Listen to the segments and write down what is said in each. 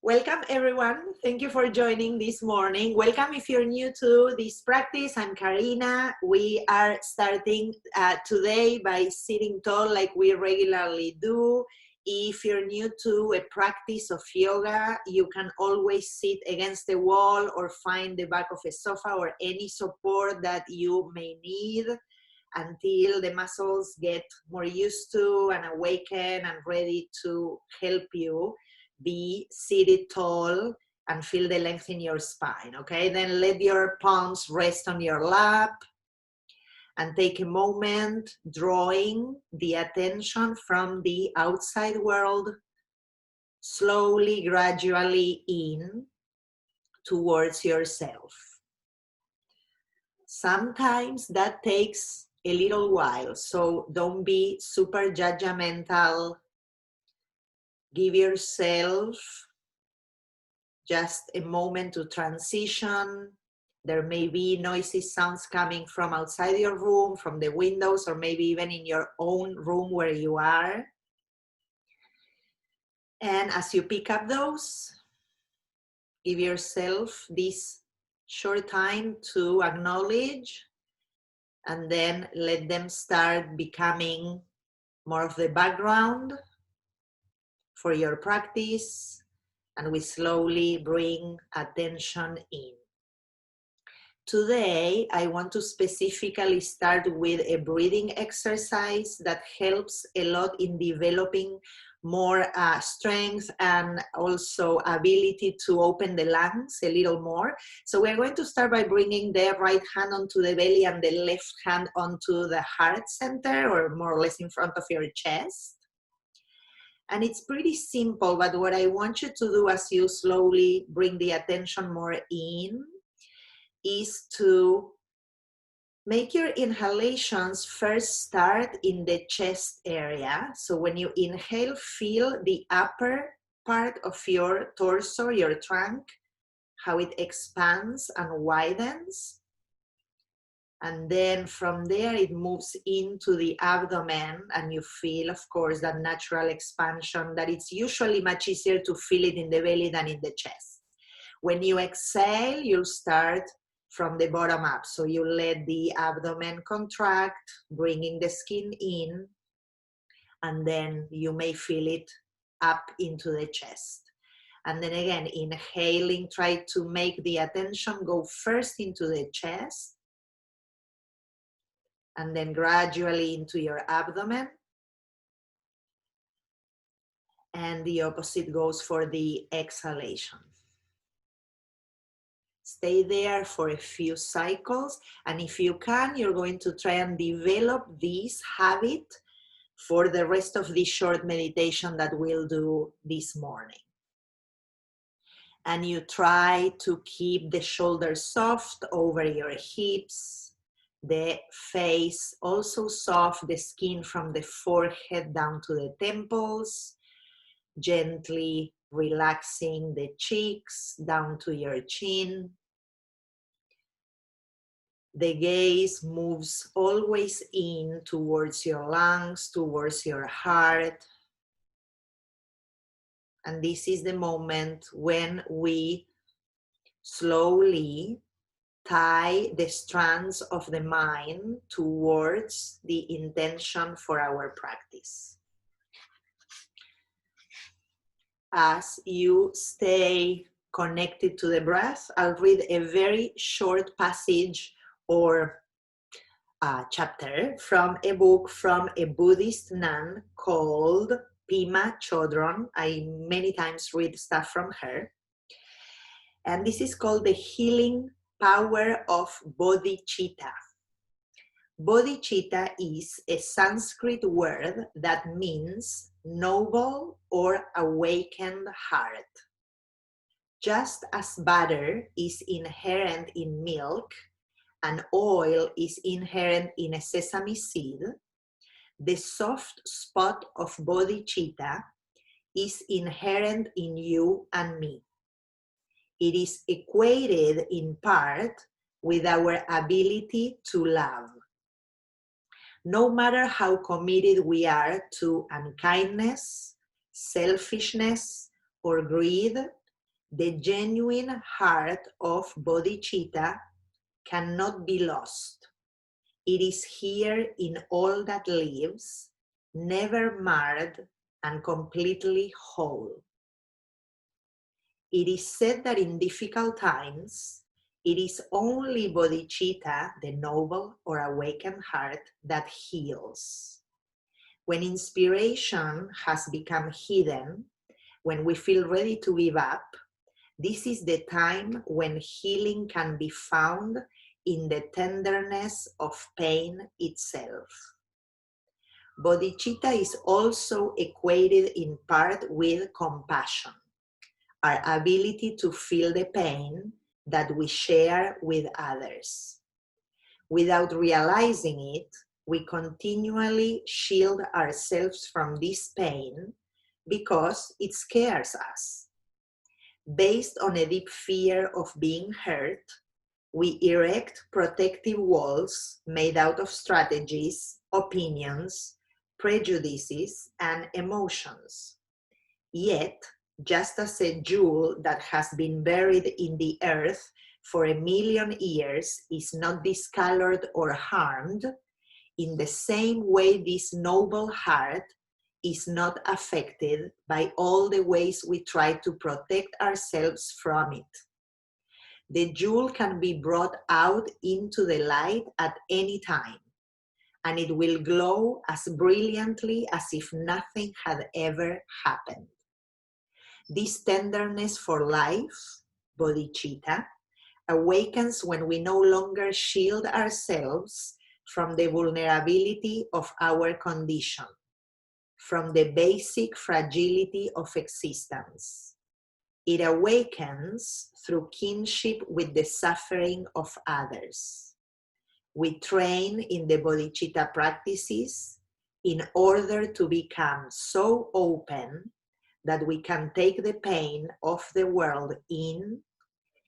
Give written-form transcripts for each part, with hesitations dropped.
Welcome everyone. Thank you for joining this morning. Welcome if you're new to this practice. I'm Karina. We are starting today by sitting tall like we regularly do. If you're new to a practice of yoga, you can always sit against the wall or find the back of a sofa or any support that you may need until the muscles get more used to and awaken and ready to help you be seated tall and feel the length in your spine, okay? Then let your palms rest on your lap and take a moment drawing the attention from the outside world slowly, gradually in towards yourself. Sometimes that takes a little while, so don't be super judgmental. Give yourself just a moment to transition. There may be noisy sounds coming from outside your room, from the windows, or maybe even in your own room where you are. And as you pick up those, give yourself this short time to acknowledge, and then let them start becoming more of the background for your practice. And we slowly bring attention in. Today, I want to specifically start with a breathing exercise that helps a lot in developing more strength and also ability to open the lungs a little more. So we're going to start by bringing the right hand onto the belly and the left hand onto the heart center, or more or less in front of your chest. And it's pretty simple, but what I want you to do as you slowly bring the attention more in is to make your inhalations first start in the chest area. So when you inhale, feel the upper part of your torso, your trunk, how it expands and widens. And then from there, it moves into the abdomen, and you feel, of course, that natural expansion that it's usually much easier to feel it in the belly than in the chest. When you exhale, you'll start from the bottom up. So you let the abdomen contract, bringing the skin in, and then you may feel it up into the chest. And then again, inhaling, try to make the attention go first into the chest, and then gradually into your abdomen. And the opposite goes for the exhalation. Stay there for a few cycles, and if you can, you're going to try and develop this habit for the rest of this short meditation that we'll do this morning. And you try to keep the shoulders soft over your hips, the face also soft, the skin from the forehead down to the temples, gently relaxing the cheeks down to your chin. The gaze moves always in towards your lungs, towards your heart. And this is the moment when we slowly tie the strands of the mind towards the intention for our practice. As you stay connected to the breath, I'll read a very short passage or chapter from a book from a Buddhist nun called Pema Chodron. I many times read stuff from her. And this is called The Healing Power of Bodhicitta. Bodhicitta is a Sanskrit word that means noble or awakened heart. Just as butter is inherent in milk and oil is inherent in a sesame seed, the soft spot of bodhicitta is inherent in you and me. It is equated in part with our ability to love. No matter how committed we are to unkindness, selfishness, or greed, The genuine heart of bodhicitta cannot be lost. It is here in all that lives, never marred and completely whole. It is said that in difficult times, it is only bodhicitta, the noble or awakened heart, that heals. When inspiration has become hidden, when we feel ready to give up, this is the time when healing can be found in the tenderness of pain itself. Bodhicitta is also equated in part with compassion, our ability to feel the pain that we share with others. Without realizing it, we continually shield ourselves from this pain because it scares us. Based on a deep fear of being hurt, we erect protective walls made out of strategies, opinions, prejudices, and emotions. Yet, just as a jewel that has been buried in the earth for 1,000,000 years is not discolored or harmed, in the same way this noble heart is not affected by all the ways we try to protect ourselves from it. The jewel can be brought out into the light at any time, and it will glow as brilliantly as if nothing had ever happened. This tenderness for life, bodhicitta, awakens when we no longer shield ourselves from the vulnerability of our condition, from the basic fragility of existence. It awakens through kinship with the suffering of others. We train in the bodhicitta practices in order to become so open that we can take the pain of the world in,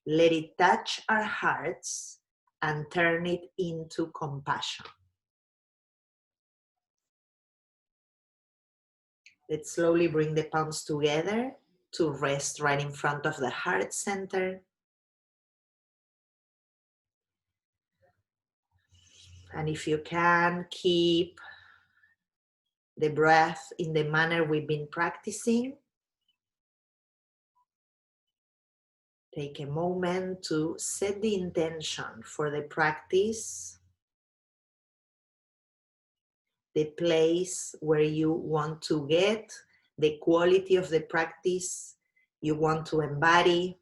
let it touch our hearts, and turn it into compassion. Let's slowly bring the palms together to rest right in front of the heart center. And if you can, keep the breath in the manner we've been practicing. Take a moment to set the intention for the practice, the place where you want to get, the quality of the practice you want to embody.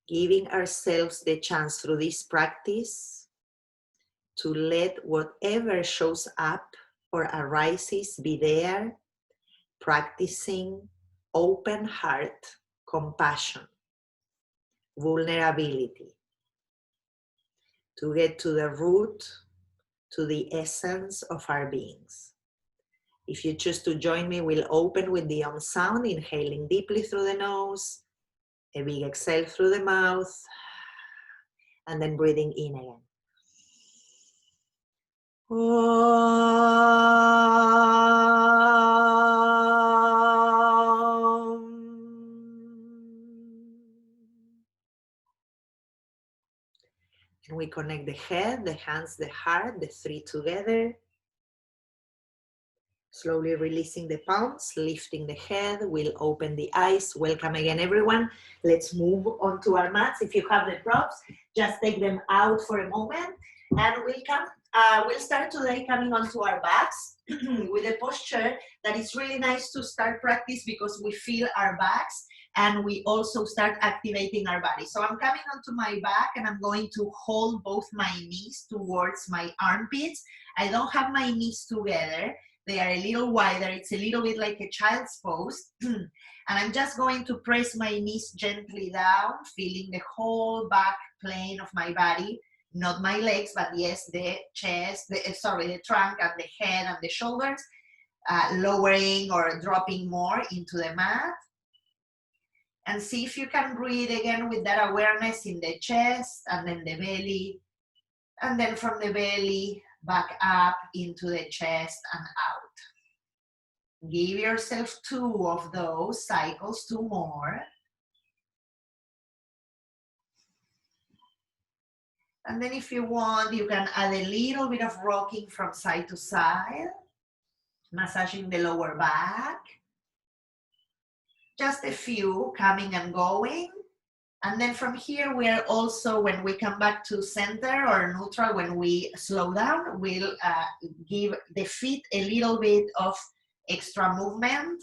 Giving ourselves the chance through this practice to let whatever shows up or arises be there, practicing open heart, compassion, vulnerability, to get to the root, to the essence of our beings. If you choose to join me, we'll open with the Om sound, inhaling deeply through the nose, a big exhale through the mouth, and then breathing in again. And we connect the head, the hands, the heart, the three together. Slowly releasing the palms, lifting the head, we'll open the eyes. Welcome again, everyone. Let's move on to our mats. If you have the props, just take them out for a moment. And we'll start today coming onto our backs with a posture that is really nice to start practice because we feel our backs and we also start activating our body. So I'm coming onto my back and I'm going to hold both my knees towards my armpits. I don't have my knees together. They are a little wider. It's a little bit like a child's pose. And I'm just going to press my knees gently down, feeling the whole back plane of my body. Not my legs, but yes, the chest, the trunk and the head and the shoulders, lowering or dropping more into the mat. And see if you can breathe again with that awareness in the chest and then the belly. And then from the belly, back up into the chest and out. Give yourself 2 of those cycles, 2 more. And then if you want, you can add a little bit of rocking from side to side, massaging the lower back. Just a few coming and going. And then from here, we are also, when we come back to center or neutral, when we slow down, we'll give the feet a little bit of extra movement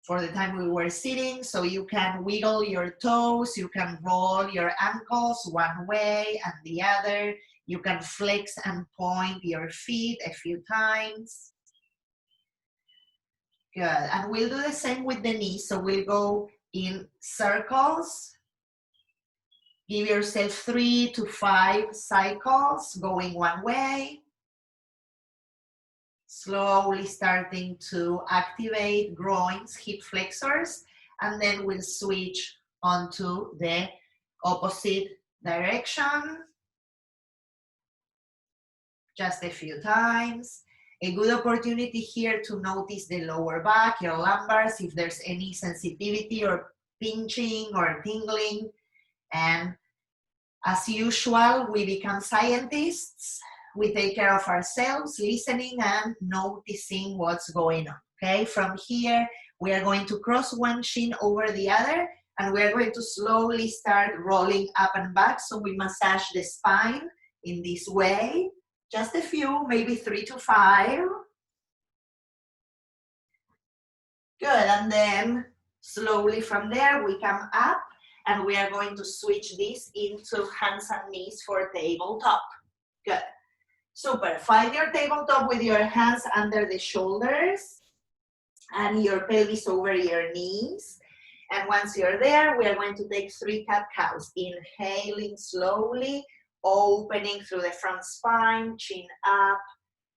for the time we were sitting. So you can wiggle your toes, you can roll your ankles one way and the other. You can flex and point your feet a few times. Good, and we'll do the same with the knees. So we'll go in circles. Give yourself 3 to 5 cycles going one way. Slowly starting to activate groins, hip flexors, and then we'll switch onto the opposite direction. Just a few times. A good opportunity here to notice the lower back, your lumbars, if there's any sensitivity or pinching or tingling. And as usual, we become scientists. We take care of ourselves, listening and noticing what's going on, okay? From here, we are going to cross one shin over the other, and we are going to slowly start rolling up and back. So we massage the spine in this way. Just a few, maybe 3 to 5. Good, and then slowly from there, we come up, and we are going to switch this into hands and knees for tabletop. Good. Super. Find your tabletop with your hands under the shoulders and your pelvis over your knees. And once you're there, we are going to take 3 cat-cows. Inhaling slowly, opening through the front spine, chin up,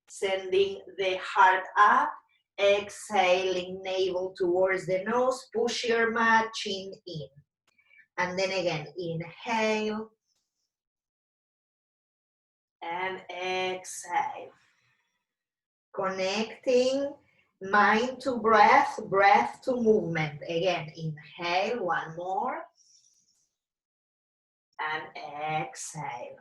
sending the heart up. Exhaling, navel towards the nose, push your mat, chin in. And then again, inhale and exhale. Connecting mind to breath, breath to movement. Again, inhale, one more. And exhale.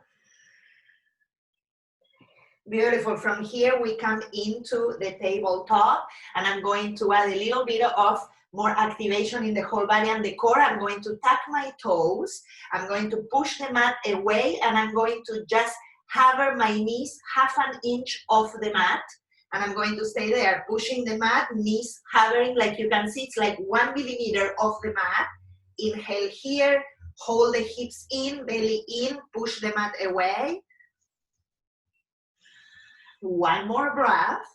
Beautiful. From here, we come into the tabletop, and I'm going to add a little bit of more activation in the whole body and the core. I'm going to tuck my toes. I'm going to push the mat away, and I'm going to just hover my knees half an inch off the mat. And I'm going to stay there, pushing the mat, knees hovering. Like you can see, it's like 1 millimeter off the mat. Inhale here, hold the hips in, belly in, push the mat away. One more breath.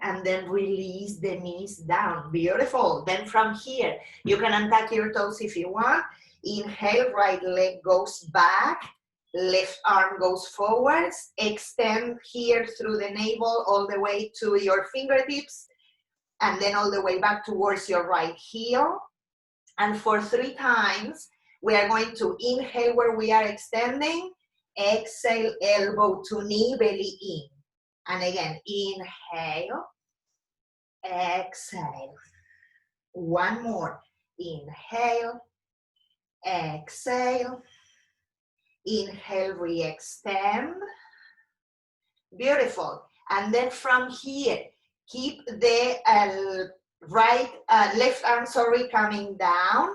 And then release the knees down. Beautiful. Then from here, you can untuck your toes if you want. Inhale, right leg goes back. Left arm goes forwards. Extend here through the navel all the way to your fingertips. And then all the way back towards your right heel. And for 3 times, we are going to inhale where we are extending. Exhale, elbow to knee, belly in. And again, inhale, exhale. One more. Inhale, exhale. Inhale, re-extend. Beautiful. And then from here, keep the left arm, coming down.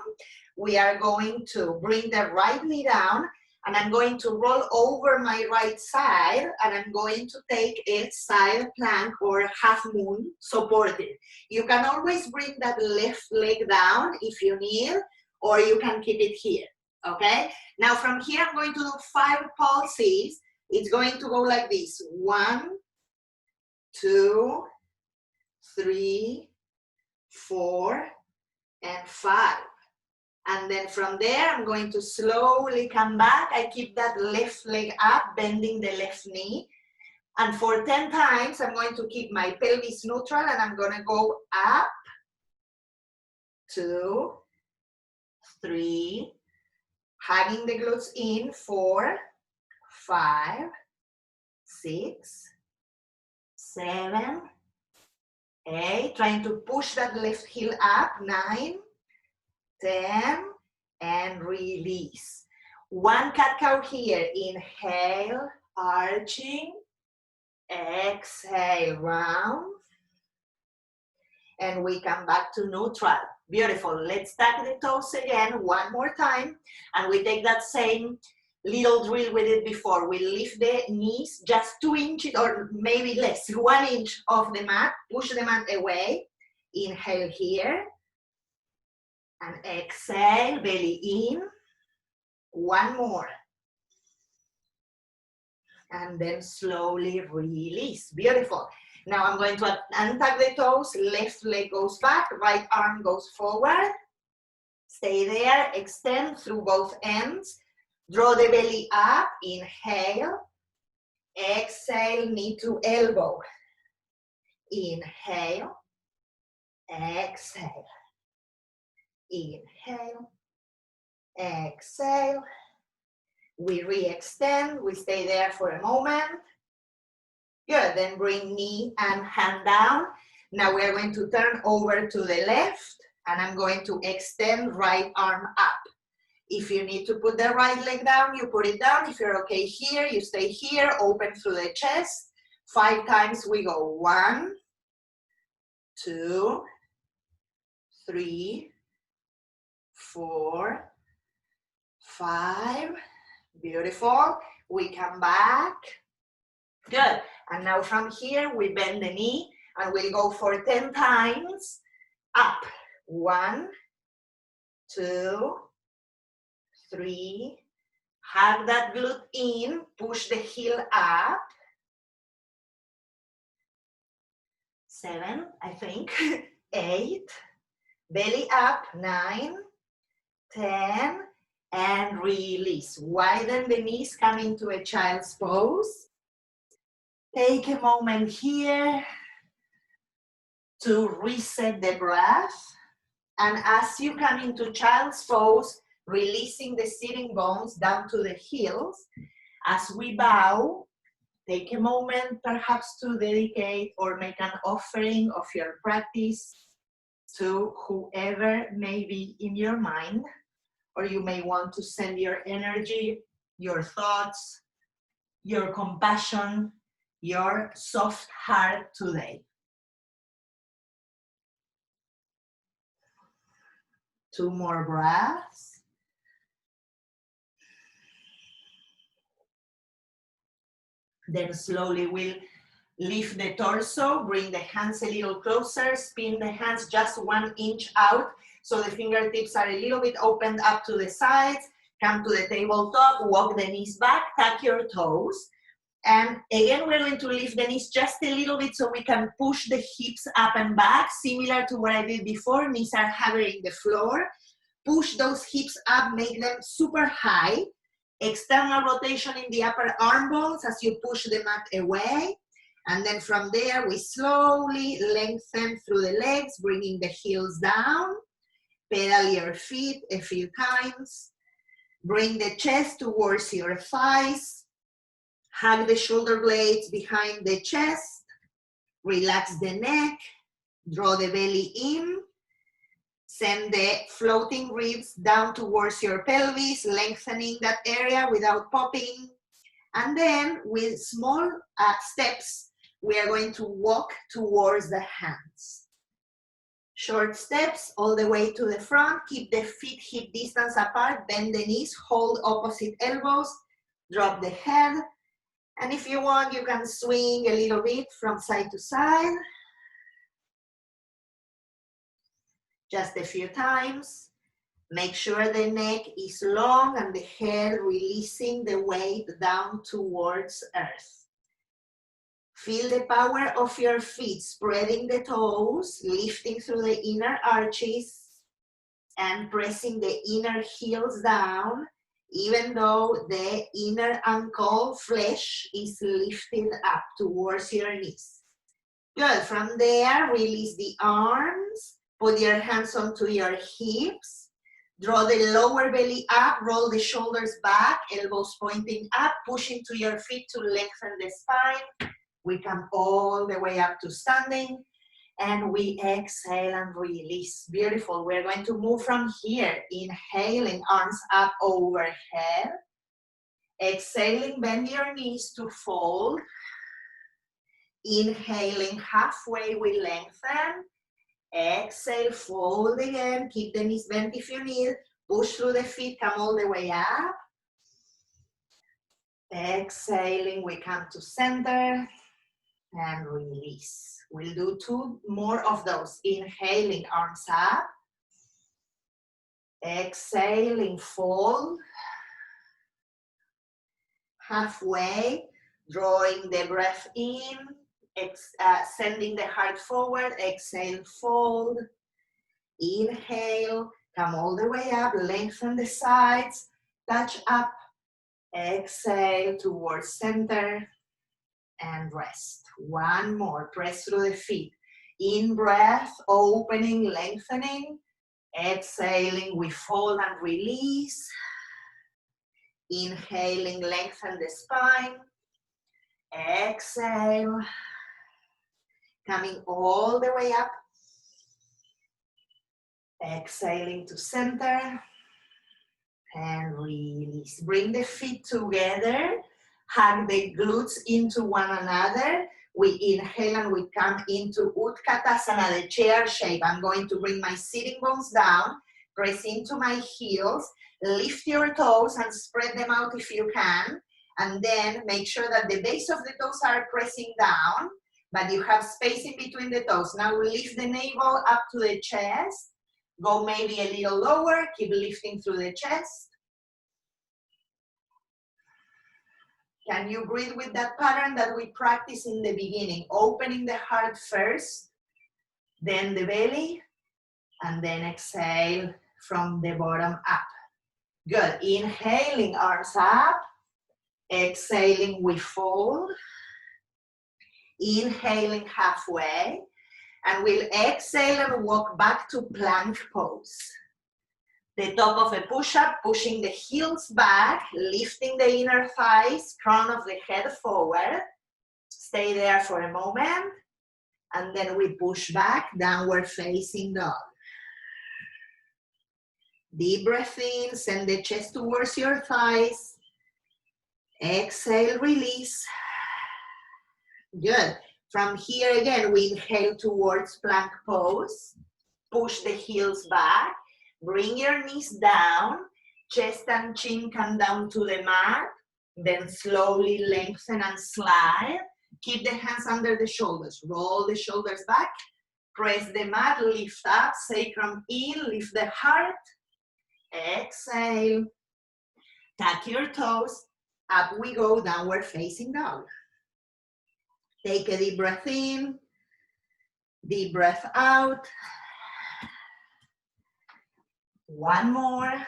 We are going to bring the right knee down, and I'm going to roll over my right side, and I'm going to take a side plank or half moon supported. You can always bring that left leg down if you need, or you can keep it here, okay? Now from here, I'm going to do 5 pulses. It's going to go like this. 1, 2, 3, 4, and 5. And then from there, I'm going to slowly come back. I keep that left leg up, bending the left knee. And for 10 times, I'm going to keep my pelvis neutral, and I'm going to go up, 2, 3, hugging the glutes in, 4, 5, 6, 7, 8, trying to push that left heel up, 9, 10, and release. One cat-cow here, inhale, arching, exhale, round, and we come back to neutral. Beautiful. Let's tuck the toes again one more time, and we take that same little drill we did before. We lift the knees just 2 inches or maybe less, 1 inch off the mat, push the mat away, inhale here, and exhale, belly in, one more. And then slowly release, beautiful. Now I'm going to untuck the toes, left leg goes back, right arm goes forward. Stay there, extend through both ends. Draw the belly up, inhale. Exhale, knee to elbow. Inhale, exhale. Inhale, exhale. We re-extend, we stay there for a moment. Good, then bring knee and hand down. Now we're going to turn over to the left, and I'm going to extend right arm up. If you need to put the right leg down, you put it down. If you're okay here, you stay here, open through the chest. 5 times we go. 1, 2, 3, 4, 5. Beautiful. We come back. Good. And now from here, we bend the knee and we'll go for 10 times. Up. 1, 2, 3. Hug that glute in. Push the heel up. 7, I think. 8. Belly up. 9, 10. And release. Widen the knees, come into a child's pose. Take a moment here to reset the breath. And as you come into child's pose, releasing the sitting bones down to the heels. As we bow, take a moment perhaps to dedicate or make an offering of your practice to whoever may be in your mind. Or you may want to send your energy, your thoughts, your compassion, your soft heart today. 2 more breaths. Then slowly we'll lift the torso, bring the hands a little closer, spin the hands just 1 inch out. So the fingertips are a little bit opened up to the sides. Come to the tabletop, walk the knees back, tuck your toes. And again, we're going to lift the knees just a little bit so we can push the hips up and back, similar to what I did before. Knees are hovering the floor. Push those hips up, make them super high. External rotation in the upper arm bones as you push the mat away. And then from there, we slowly lengthen through the legs, bringing the heels down. Pedal your feet a few times. Bring the chest towards your thighs. Hug the shoulder blades behind the chest. Relax the neck. Draw the belly in. Send the floating ribs down towards your pelvis, lengthening that area without popping. And then with small steps, we are going to walk towards the hands. Short steps all the way to the front. Keep the feet hip distance apart. Bend the knees. Hold opposite elbows. Drop the head. And if you want, you can swing a little bit from side to side. Just a few times. Make sure the neck is long and the head releasing the weight down towards earth. Feel the power of your feet, spreading the toes, lifting through the inner arches, and pressing the inner heels down, even though the inner ankle flesh is lifted up towards your knees. Good. From there, release the arms, put your hands onto your hips, draw the lower belly up, roll the shoulders back, elbows pointing up, push into your feet to lengthen the spine. We come all the way up to standing. And we exhale and release. Beautiful. We're going to move from here. Inhaling, arms up overhead. Exhaling, bend your knees to fold. Inhaling, halfway we lengthen. Exhale, fold again. Keep the knees bent if you need. Push through the feet, come all the way up. Exhaling, we come to center and release. We'll do 2 more of those. Inhaling, arms up. Exhaling, fold. Halfway, drawing the breath in, sending the heart forward. Exhale, fold. Inhale, come all the way up, lengthen the sides, touch up. Exhale towards center and rest. 1 more, press through the feet. In breath, opening, lengthening. Exhaling, we fold and release. Inhaling, lengthen the spine. Exhale, coming all the way up. Exhaling to center and release. Bring the feet together. Hug the glutes into one another. We inhale and we come into Utkatasana, the chair shape. I'm going to bring my sitting bones down, press into my heels, lift your toes and spread them out if you can. And then make sure that the base of the toes are pressing down, but you have space in between the toes. Now lift the navel up to the chest. Go maybe a little lower, keep lifting through the chest. Can you breathe with that pattern that we practiced in the beginning? Opening the heart first, then the belly, and then exhale from the bottom up. Good. Inhaling, arms up. Exhaling, we fold. Inhaling halfway. And we'll exhale and walk back to plank pose. The top of a push-up, pushing the heels back, lifting the inner thighs, crown of the head forward. Stay there for a moment. And then we push back, downward facing dog. Deep breath in, send the chest towards your thighs. Exhale, release. Good. From here again, we inhale towards plank pose. Push the heels back. Bring your knees down. Chest and chin come down to the mat. Then slowly lengthen and slide. Keep the hands under the shoulders. Roll the shoulders back. Press the mat, lift up, sacrum in, lift the heart. Exhale. Tuck your toes. Up we go, downward facing dog. Take a deep breath in. Deep breath out. 1 more.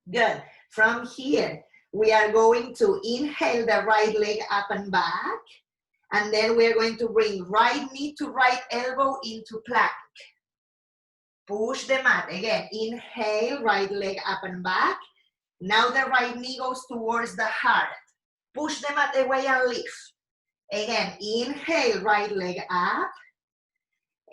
Good. From here, we are going to inhale the right leg up and back. And then we're going to bring right knee to right elbow into plank. Push the mat. Again, inhale, right leg up and back. Now the right knee goes towards the heart. Push the mat away and lift. Again, inhale, right leg up.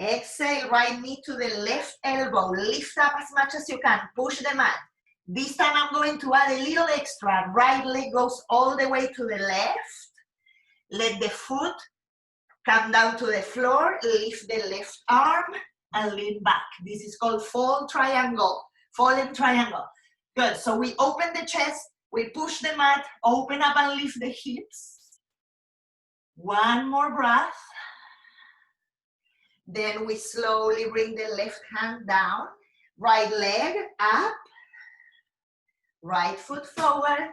Exhale, right knee to the left elbow. Lift up as much as you can. Push the mat. This time I'm going to add a little extra. Right leg goes all the way to the left. Let the foot come down to the floor. Lift the left arm and lean back. This is called fall triangle. Fallen triangle. Good. So we open the chest. We push the mat. Open up and lift the hips. 1 more breath. Then we slowly bring the left hand down. Right leg up. Right foot forward.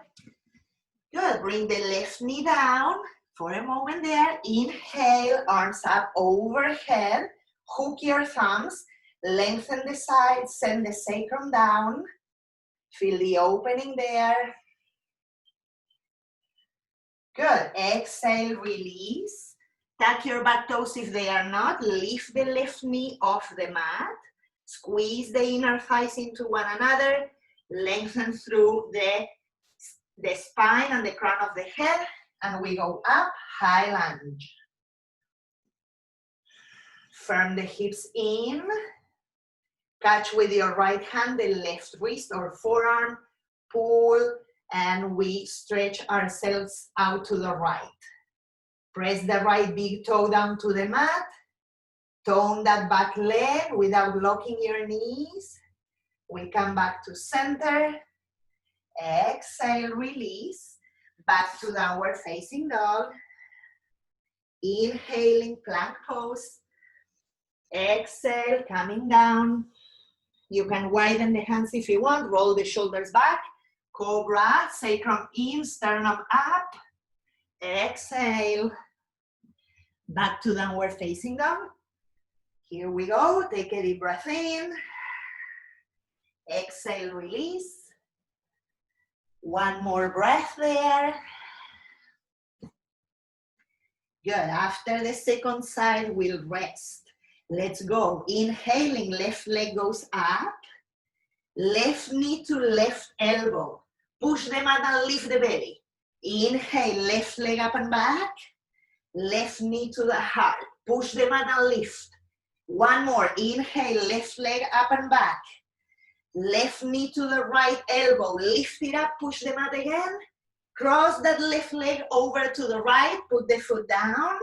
Good. Bring the left knee down for a moment there. Inhale, arms up overhead. Hook your thumbs. Lengthen the sides. Send the sacrum down. Feel the opening there. Good. Exhale, release. Tuck your back toes if they are not. Lift the left knee off the mat. Squeeze the inner thighs into one another. Lengthen through the spine and the crown of the head. And we go up, high lunge. Firm the hips in. Catch with your right hand the left wrist or forearm. Pull, and we stretch ourselves out to the right. Press the right big toe down to the mat. Tone that back leg without locking your knees. We come back to center. Exhale, release. Back to downward facing dog. Inhaling, plank pose. Exhale, coming down. You can widen the hands if you want. Roll the shoulders back. Cobra, sacrum in, sternum up. Exhale. Back to downward facing dog. Here we go. Take a deep breath in. Exhale, release. One more breath there. Good. After the second side, we'll rest. Let's go. Inhaling, left leg goes up. Left knee to left elbow. Push the mat and lift the belly. Inhale, left leg up and back. Left knee to the heart. Push the mat and lift. One more. Inhale, left leg up and back. Left knee to the right elbow. Lift it up, push the mat again. Cross that left leg over to the right. Put the foot down.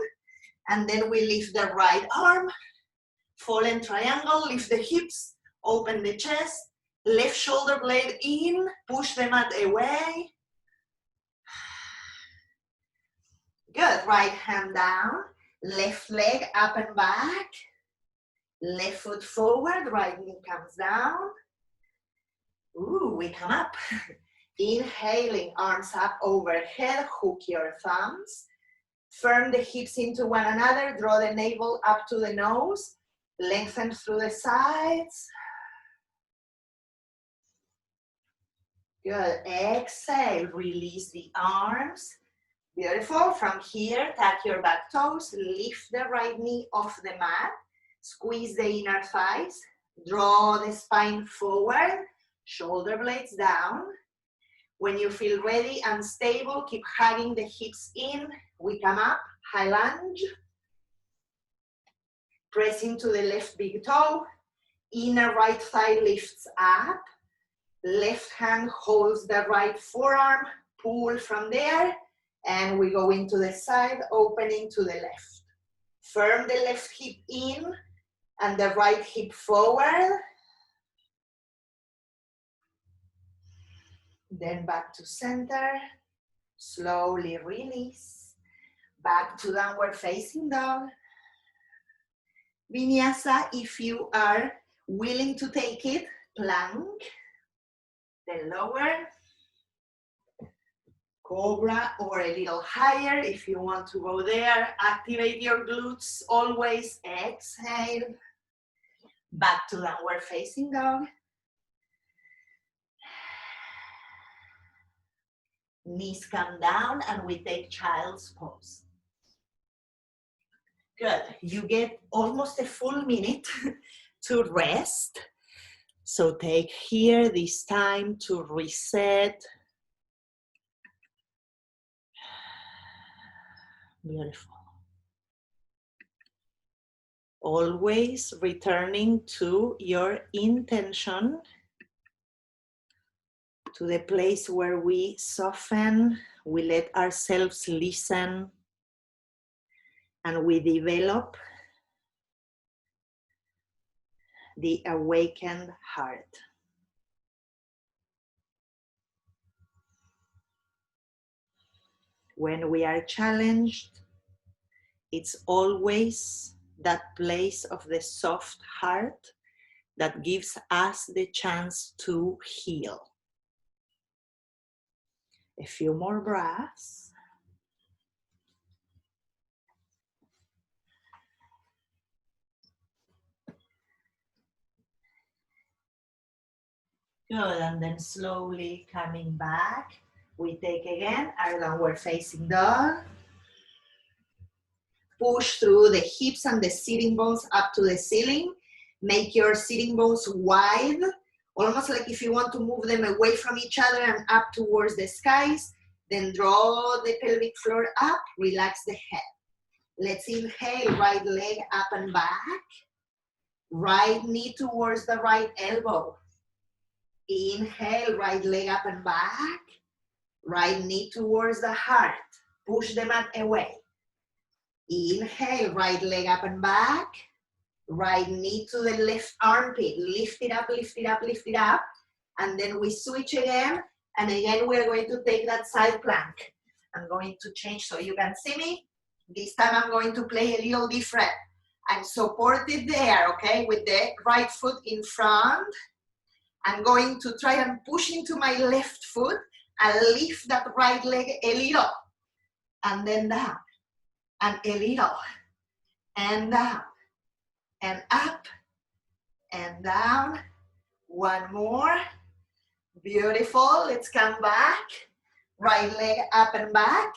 And then we lift the right arm. Fallen triangle, lift the hips. Open the chest. Left shoulder blade in. Push the mat away. Good. Right hand down. Left leg up and back. Left foot forward. Right knee comes down. Ooh, we come up. Inhaling, arms up overhead, hook your thumbs. Firm the hips into one another, draw the navel up to the nose. Lengthen through the sides. Good, exhale, release the arms. Beautiful, from here, tuck your back toes, lift the right knee off the mat. Squeeze the inner thighs, draw the spine forward. Shoulder blades down. When you feel ready and stable, keep hugging the hips in. We come up, high lunge. Press into the left big toe. Inner right thigh lifts up. Left hand holds the right forearm. Pull from there. And we go into the side, opening to the left. Firm the left hip in and the right hip forward. Then back to center, slowly release, back to downward facing dog. Vinyasa, if you are willing to take it, plank, then lower, cobra or a little higher if you want to go there. Activate your glutes, always exhale, back to downward facing dog. Knees come down and we take child's pose. Good, you get almost a full minute to rest. So take here this time to reset. Beautiful. Always returning to your intention, to the place where we soften, we let ourselves listen, and we develop the awakened heart. When we are challenged, it's always that place of the soft heart that gives us the chance to heal. A few more breaths. Good, and then slowly coming back, we take again our downward facing dog. Push through the hips and the sitting bones up to the ceiling. Make your sitting bones wide, almost like if you want to move them away from each other and up towards the skies. Then draw the pelvic floor up, relax the head. Let's inhale, right leg up and back. Right knee towards the right elbow. Inhale, right leg up and back. Right knee towards the heart. Push the mat away. Inhale, right leg up and back. Right knee to the left armpit. Lift it up, lift it up, lift it up. And then we switch again. And again, we're going to take that side plank. I'm going to change so you can see me. This time I'm going to play a little different. I'm supported there, okay, with the right foot in front. I'm going to try and push into my left foot and lift that right leg a little. And then down. And a little. And down. And up. And down. One more. Beautiful. Let's come back. Right leg up and back.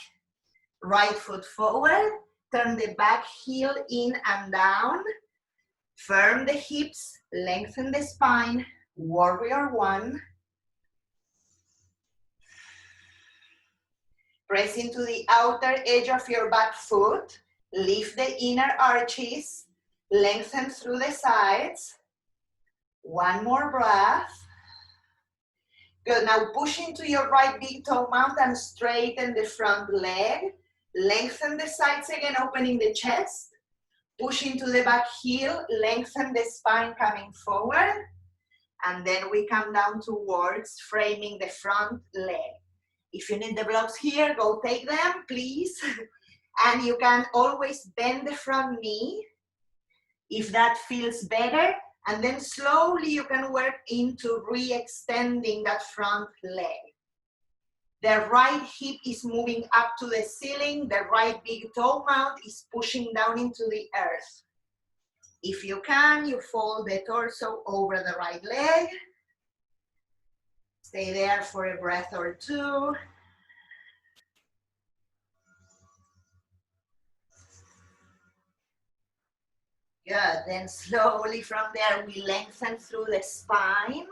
Right foot forward. Turn the back heel in and down. Firm the hips. Lengthen the spine. Warrior one. Press into the outer edge of your back foot. Lift the inner arches. Lengthen through the sides. One more breath. Good. Now push into your right big toe mount and straighten the front leg. Lengthen the sides again, opening the chest. Push into the back heel. Lengthen the spine coming forward. And then we come down towards framing the front leg. If you need the blocks here, go take them, please. And you can always bend the front knee if that feels better. And then slowly you can work into re-extending that front leg. The right hip is moving up to the ceiling. The right big toe mount is pushing down into the earth. If you can, you fold the torso over the right leg. Stay there for a breath or two. Good, then slowly from there we lengthen through the spine.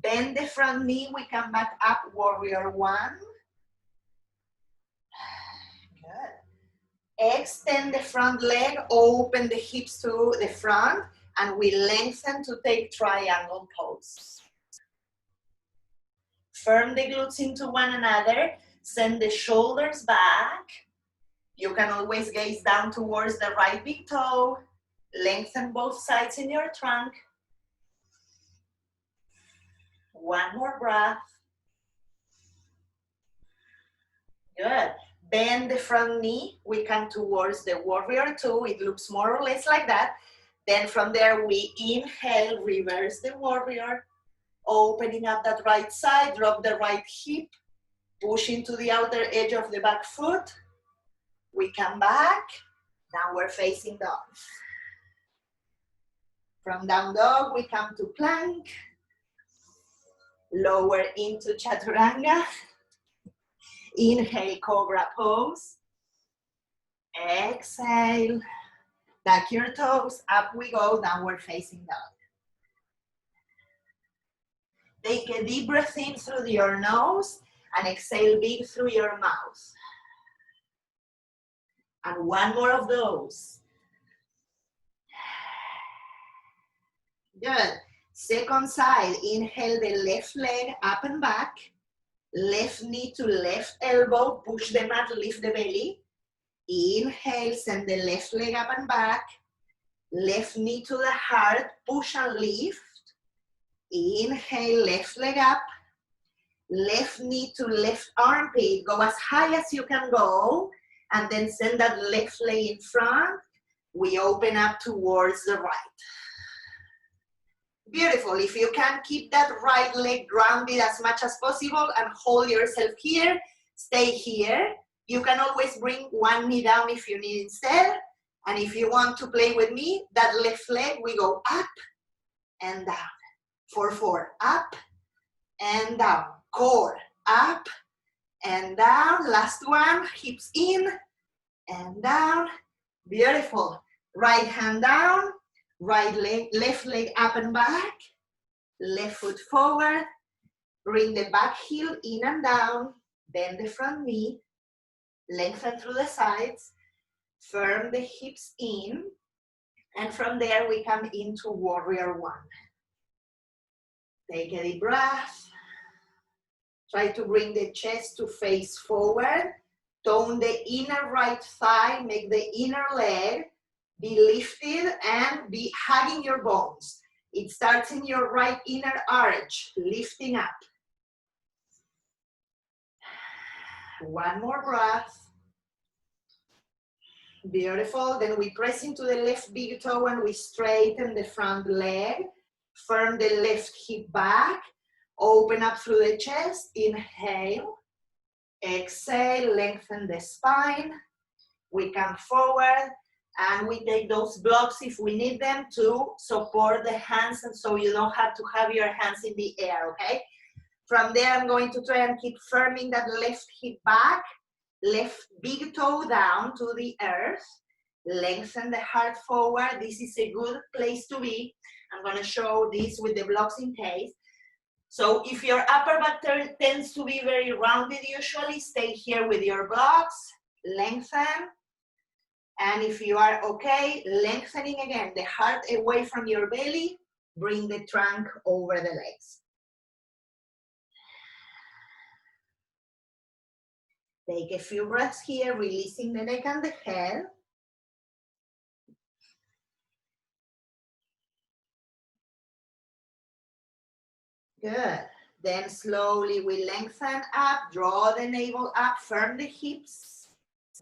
Bend the front knee, we come back up, warrior one. Good. Extend the front leg, open the hips to the front, and we lengthen to take triangle pose. Firm the glutes into one another, send the shoulders back. You can always gaze down towards the right big toe. Lengthen both sides in your trunk. One more breath. Good. Bend the front knee. We come towards the warrior two. It looks more or less like that. Then from there we inhale, reverse the warrior. Opening up that right side, drop the right hip. Push into the outer edge of the back foot. We come back. Now we're facing dog. From down dog, we come to plank. Lower into chaturanga. Inhale, cobra pose. Exhale. Tuck your toes, up we go, downward facing dog. Take a deep breath in through your nose and exhale big through your mouth. And one more of those. Good. Second side, inhale the left leg up and back. Left knee to left elbow, push the mat, lift the belly. Inhale, send the left leg up and back. Left knee to the heart, push and lift. Inhale, left leg up. Left knee to left armpit, go as high as you can go. And then send that left leg in front. We open up towards the right. Beautiful. If you can keep that right leg grounded as much as possible and hold yourself here, stay here. You can always bring one knee down if you need instead. And if you want to play with me, that left leg, we go up and down. 4-4, up and down. Core, up and down. Last one, hips in and down. Beautiful. Right hand down. Right leg, left leg up and back, left foot forward, bring the back heel in and down, bend the front knee, lengthen through the sides, Firm the hips in. And from there, we come into warrior one. Take a deep breath. Try to bring the chest to face forward. Tone the inner right thigh, make the inner leg be lifted and be hugging your bones. It starts in your right inner arch, lifting up. One more breath. Beautiful. Then we press into the left big toe and we straighten the front leg. Firm the left hip back. Open up through the chest. Inhale. Exhale. Lengthen the spine. We come forward and we take those blocks if we need them to support the hands, and so you don't have to have your hands in the air, okay? From there, I'm going to try and keep firming that left hip back. Left big toe down to the earth. Lengthen the heart forward. This is a good place to be. I'm going to show this with the blocks in case. So if your upper back tends to be very rounded usually, stay here with your blocks. Lengthen. And if you are okay, lengthening again, the heart away from your belly. Bring the trunk over the legs. Take a few breaths here, releasing the neck and the head. Good. Then slowly we lengthen up, draw the navel up, firm the hips,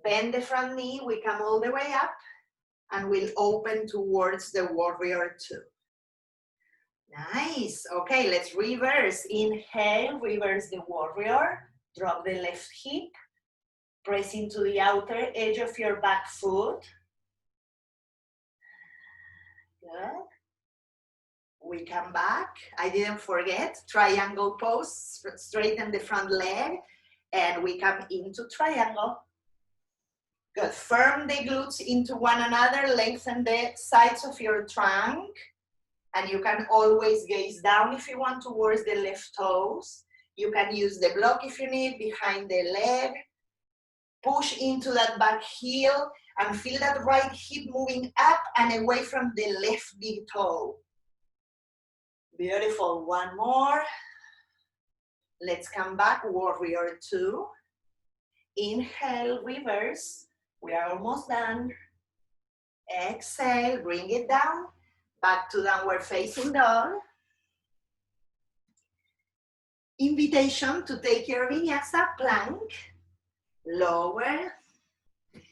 bend the front knee, we come all the way up, and we'll open towards the warrior two. Nice. Okay, let's reverse. Inhale, reverse the warrior, drop the left hip. Press into the outer edge of your back foot. Good. We come back. I didn't forget. Triangle pose. Straighten the front leg. And we come into triangle. Good. Firm the glutes into one another. Lengthen the sides of your trunk. And you can always gaze down if you want towards the left toes. You can use the block if you need behind the leg. Push into that back heel and feel that right hip moving up and away from the left big toe. Beautiful. One more. Let's come back. Warrior two. Inhale, reverse. We are almost done. Exhale, bring it down. Back to downward facing dog. Invitation to take your vinyasa plank. Lower.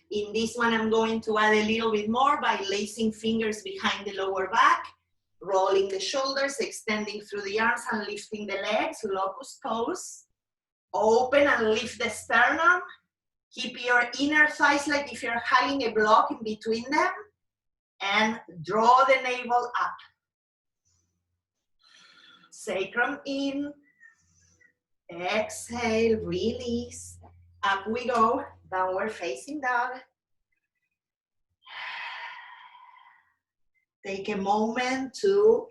In this one, I'm going to add a little bit more by placing fingers behind the lower back, rolling the shoulders, extending through the arms and lifting the legs, locust pose. Open and lift the sternum. Keep your inner thighs like if you're hugging a block in between them, and draw the navel up. Sacrum in. Exhale, release. Up we go, downward facing dog. Take a moment to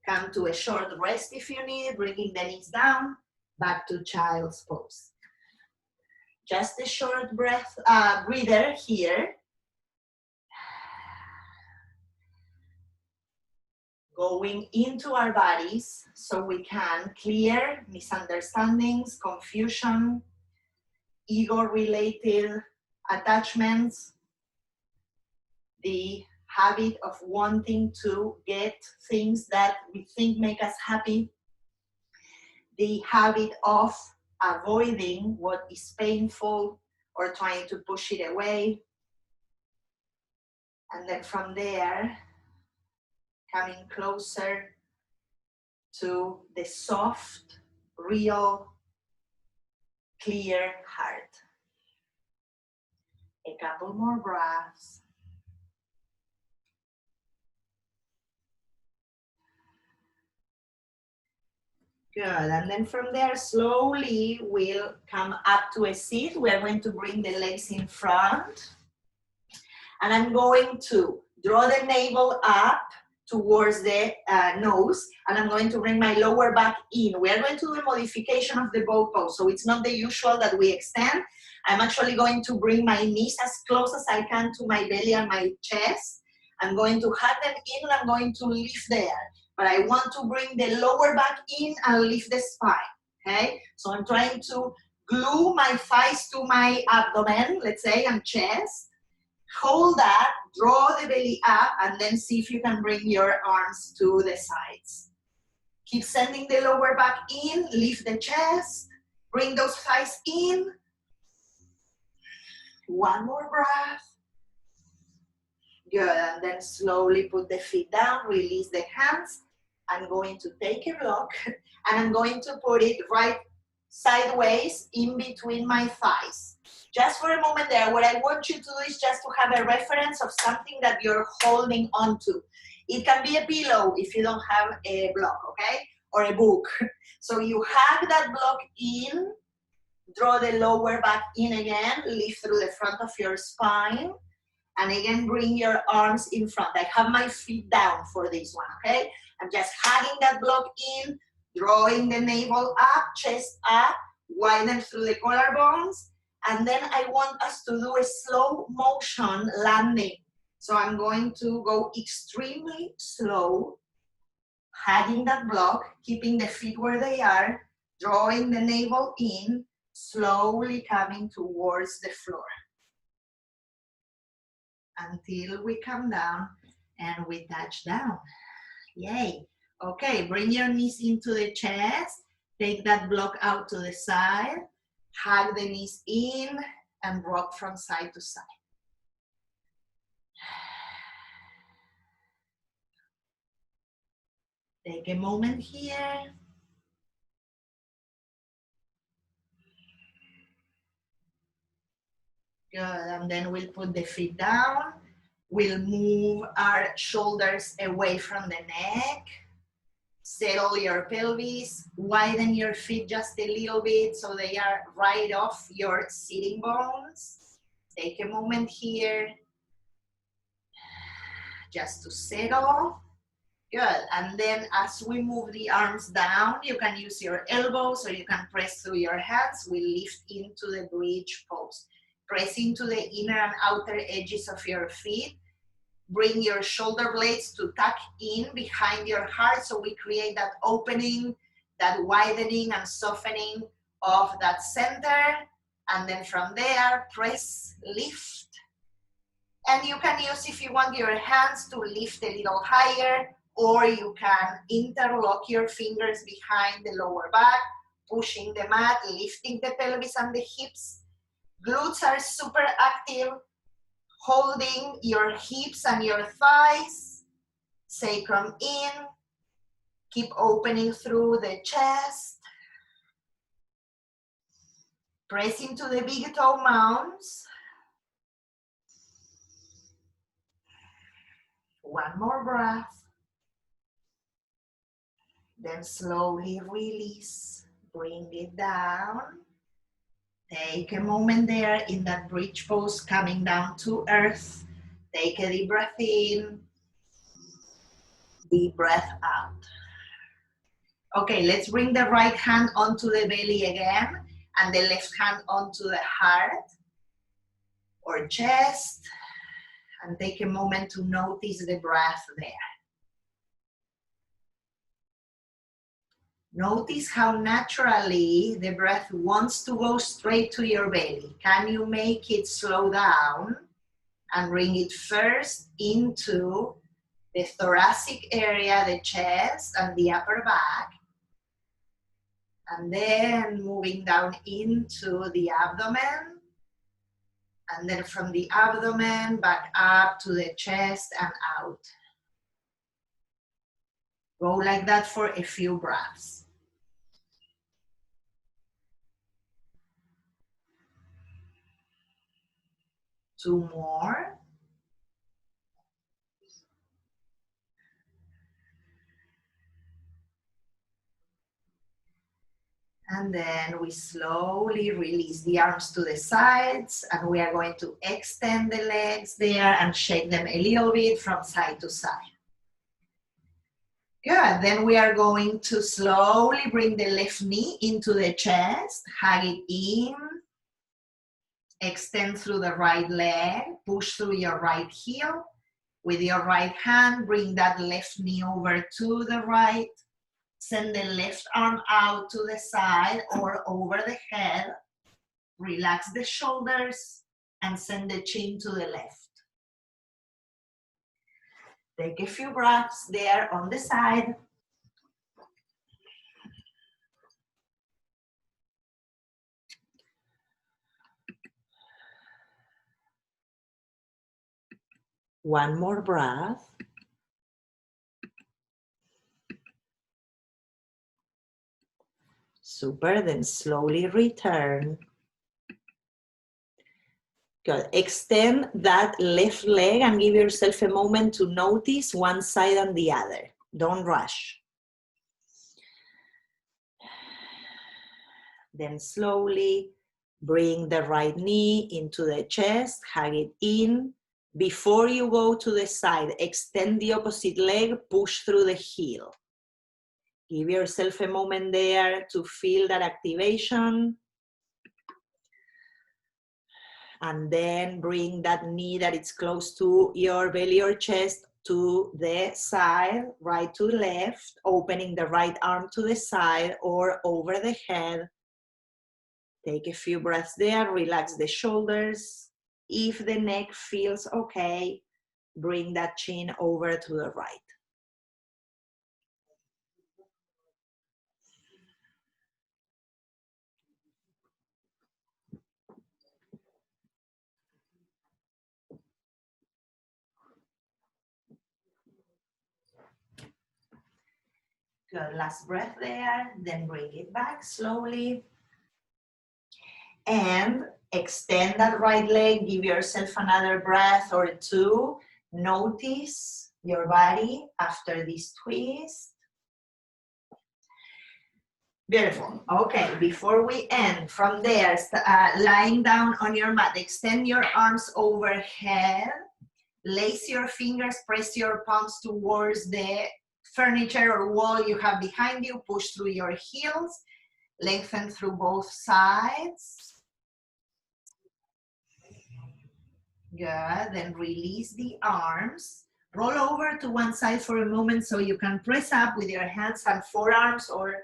come to a short rest if you need, bringing the knees down, back to child's pose. Just a short breather here. Going into our bodies so we can clear misunderstandings, confusion, ego-related attachments, the habit of wanting to get things that we think make us happy, the habit of avoiding what is painful or trying to push it away. And then from there, coming closer to the soft, real, clear heart. A couple more breaths. Good, and then from there, slowly we'll come up to a seat. We're going to bring the legs in front. And I'm going to draw the navel up, towards the nose, and I'm going to bring my lower back in. We are going to do a modification of the bow pose, so it's not the usual that we extend. I'm actually going to bring my knees as close as I can to my belly and my chest. I'm going to hug them in, and I'm going to lift there. But I want to bring the lower back in and lift the spine, okay? So I'm trying to glue my thighs to my abdomen, let's say, and chest. Hold that, draw the belly up, and then see if you can bring your arms to the sides. Keep sending the lower back in, lift the chest, bring those thighs in. One more breath. Good, and then slowly put the feet down, release the hands. I'm going to take a block, and I'm going to put it right sideways in between my thighs. Just for a moment there, what I want you to do is just to have a reference of something that you're holding onto. It can be a pillow if you don't have a block, okay? Or a book. So you hug that block in, draw the lower back in again, lift through the front of your spine, and again bring your arms in front. I have my feet down for this one, okay? I'm just hugging that block in, drawing the navel up, chest up, widen through the collarbones, and then I want us to do a slow motion landing. So I'm going to go extremely slow, hugging that block, keeping the feet where they are, drawing the navel in, slowly coming towards the floor until we come down and we touch down. Yay. Okay, bring your knees into the chest, take that block out to the side, hug the knees in, and rock from side to side. Take a moment here. Good, and then we'll put the feet down. We'll move our shoulders away from the neck. Settle your pelvis, widen your feet just a little bit so they are right off your sitting bones. Take a moment here just to settle. Good, and then as we move the arms down, you can use your elbows or you can press through your hands. We lift into the bridge pose. Press into the inner and outer edges of your feet. Bring your shoulder blades to tuck in behind your heart so we create that opening, that widening and softening of that center. And then from there, press, lift. And you can use, if you want, your hands to lift a little higher, or you can interlock your fingers behind the lower back, pushing the mat, lifting the pelvis and the hips. Glutes are super active. Holding your hips and your thighs, sacrum in, keep opening through the chest. Press into the big toe mounds. One more breath. Then slowly release, bring it down. Take a moment there in that bridge pose, coming down to earth. Take a deep breath in, deep breath out. Okay, let's bring the right hand onto the belly again, and the left hand onto the heart or chest, and take a moment to notice the breath there. Notice how naturally the breath wants to go straight to your belly. Can you make it slow down and bring it first into the thoracic area, the chest and the upper back, and then moving down into the abdomen, and then from the abdomen back up to the chest and out. Go like that for a few breaths. Two more. And then we slowly release the arms to the sides, and we are going to extend the legs there and shake them a little bit from side to side. Good. Then we are going to slowly bring the left knee into the chest, hug it in, extend through the right leg, push through your right heel. With your right hand, bring that left knee over to the right. Send the left arm out to the side or over the head. Relax the shoulders and send the chin to the left. Take a few breaths there on the side. One more breath. Super, then slowly return. Good. Extend that left leg and give yourself a moment to notice one side and the other. Don't rush. Then slowly bring the right knee into the chest, hug it in. Before you go to the side, extend the opposite leg, push through the heel. Give yourself a moment there to feel that activation. And then bring that knee that is close to your belly or chest to the side, right to left, opening the right arm to the side or over the head. Take a few breaths there, relax the shoulders. If the neck feels okay, bring that chin over to the right. Good, last breath there, then bring it back slowly. And extend that right leg, give yourself another breath or two. Notice your body after this twist. Beautiful. Okay, before we end, from there, lying down on your mat, extend your arms overhead. Lace your fingers, press your palms towards the furniture or wall you have behind you. Push through your heels. Lengthen through both sides. Good, then release the arms. Roll over to one side for a moment so you can press up with your hands and forearms or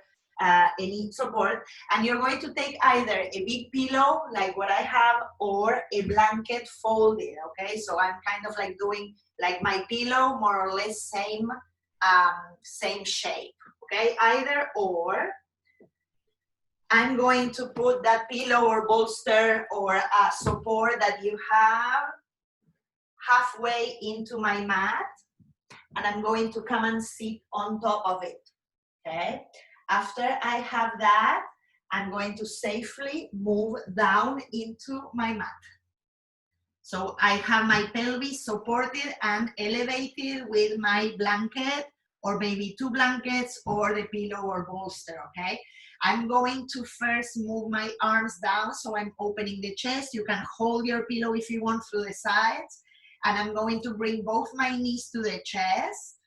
any support. And you're going to take either a big pillow, like what I have, or a blanket folded, okay? So I'm kind of like doing like my pillow, more or less same shape, okay? Either or. I'm going to put that pillow or bolster or support that you have halfway into my mat, and I'm going to come and sit on top of it, okay? After I have that, I'm going to safely move down into my mat. So I have my pelvis supported and elevated with my blanket, or maybe two blankets, or the pillow or bolster, okay? I'm going to first move my arms down, so I'm opening the chest. You can hold your pillow if you want through the sides. And I'm going to bring both my knees to the chest.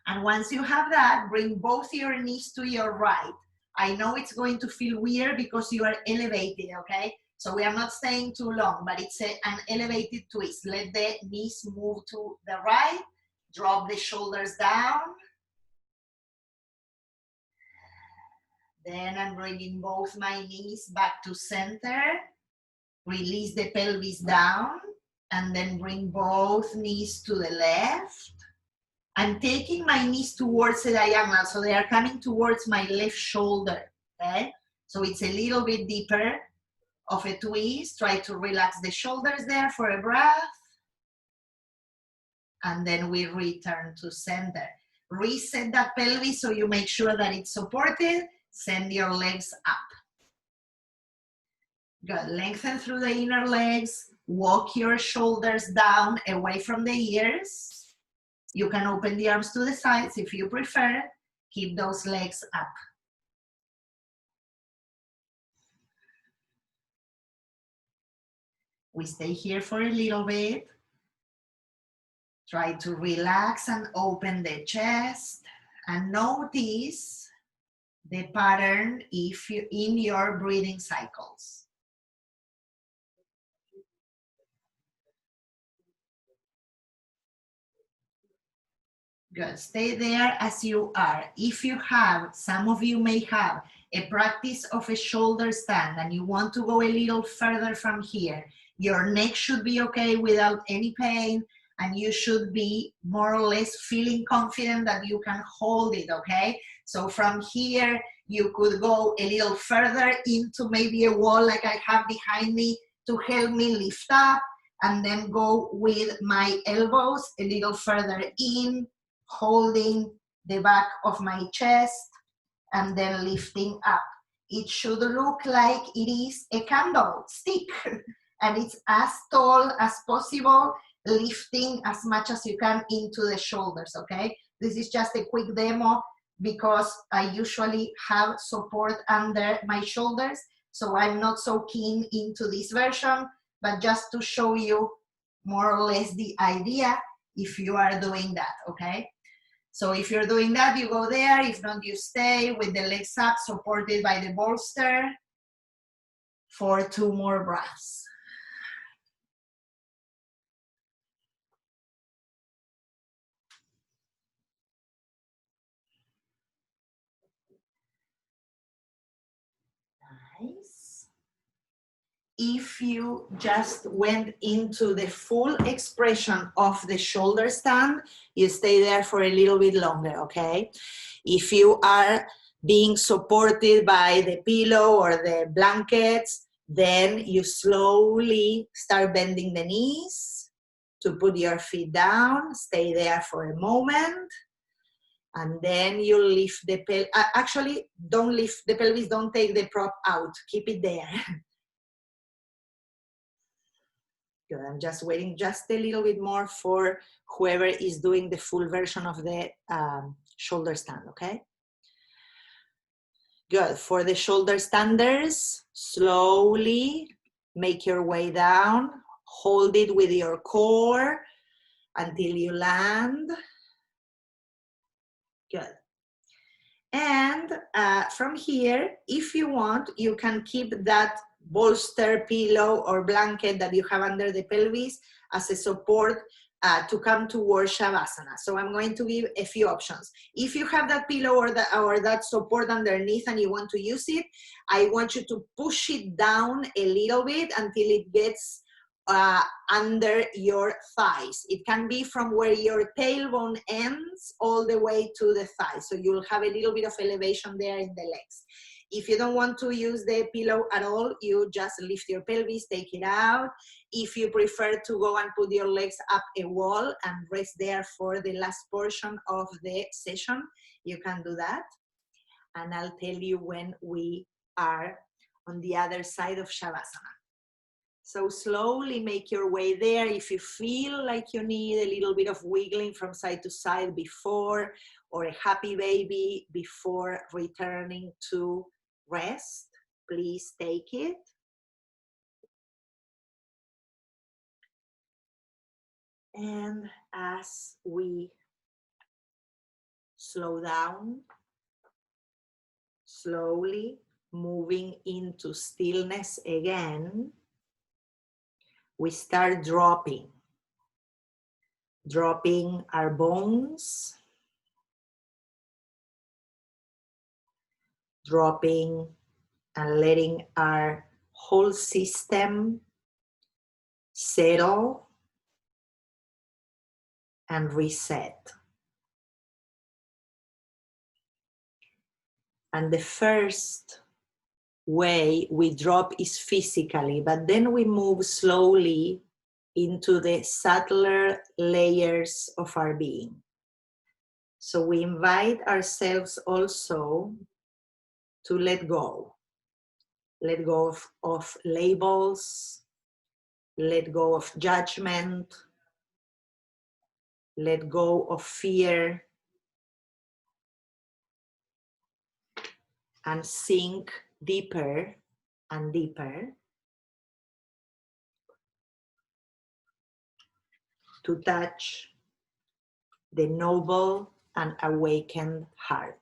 And once you have that, bring both your knees to your right. I know it's going to feel weird because you are elevated, okay? So we are not staying too long, but it's an elevated twist. Let the knees move to the right. Drop the shoulders down. Then I'm bringing both my knees back to center. Release the pelvis down. And then bring both knees to the left. I'm taking my knees towards the diagonal, so they are coming towards my left shoulder, okay? So it's a little bit deeper of a twist. Try to relax the shoulders there for a breath. And then we return to center. Reset that pelvis so you make sure that it's supported. Send your legs up. Good, lengthen through the inner legs. Walk your shoulders down away from the ears. You can open the arms to the sides if you prefer. Keep those legs up. We stay here for a little bit. Try to relax and open the chest. and notice the pattern if you in your breathing cycles. Good. Stay there as you are. If you have, some of you may have a practice of a shoulder stand and you want to go a little further from here, your neck should be okay without any pain, and you should be more or less feeling confident that you can hold it, okay? So from here, you could go a little further into maybe a wall like I have behind me to help me lift up, and then go with my elbows a little further in, holding the back of my chest, and then lifting up. It should look like it is a candlestick and it's as tall as possible, lifting as much as you can into the shoulders, okay? This is just a quick demo because I usually have support under my shoulders, so I'm not so keen into this version, but just to show you more or less the idea if you are doing that, okay? So if you're doing that, you go there. If not, you stay with the legs up, supported by the bolster for 2 more breaths. Nice. If you just went into the full expression of the shoulder stand, you stay there for a little bit longer, okay? If you are being supported by the pillow or the blankets, then you slowly start bending the knees to put your feet down, stay there for a moment, and then you lift the pelvis. Actually, don't lift the pelvis, don't take the prop out, keep it there. Good. I'm just waiting just a little bit more for whoever is doing the full version of the shoulder stand, okay? Good. For the shoulder standers, slowly make your way down. Hold it with your core until you land. Good. And from here, if you want, you can keep that bolster, pillow, or blanket that you have under the pelvis as a support to come towards Shavasana. So I'm going to give a few options. If you have that pillow or that support underneath and you want to use it, I want you to push it down a little bit until it gets under your thighs. It can be from where your tailbone ends all the way to the thighs. So you'll have a little bit of elevation there in the legs. If you don't want to use the pillow at all, you just lift your pelvis, take it out. If you prefer to go and put your legs up a wall and rest there for the last portion of the session, you can do that. And I'll tell you when we are on the other side of Shavasana. So slowly make your way there. If you feel like you need a little bit of wiggling from side to side before, or a happy baby before returning to rest, please take it. And as we slow down, slowly moving into stillness again, we start dropping our bones, dropping and letting our whole system settle and reset. And the first way we drop is physically, but then we move slowly into the subtler layers of our being. So we invite ourselves also to let go of labels, let go of judgment, let go of fear, and sink deeper and deeper to touch the noble an awakened heart.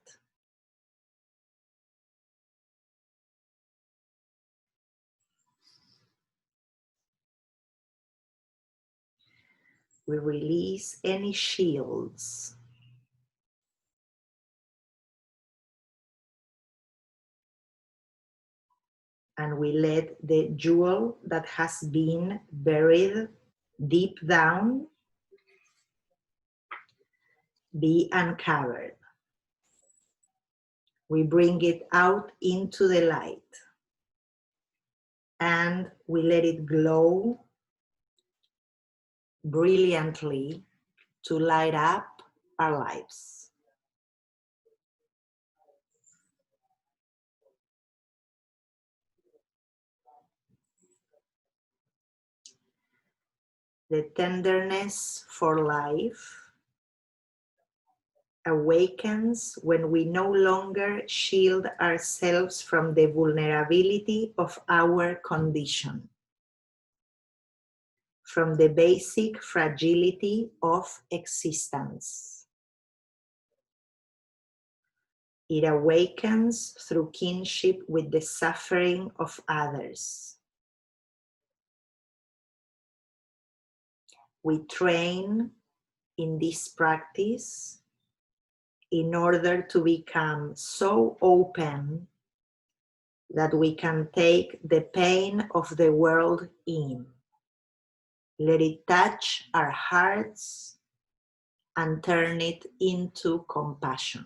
We release any shields. And we let the jewel that has been buried deep down be uncovered. We bring it out into the light and we let it glow brilliantly to light up our lives. The tenderness for life awakens when we no longer shield ourselves from the vulnerability of our condition, from the basic fragility of existence. It awakens through kinship with the suffering of others. We train in this practice in order to become so open that we can take the pain of the world in. Let it touch our hearts and turn it into compassion.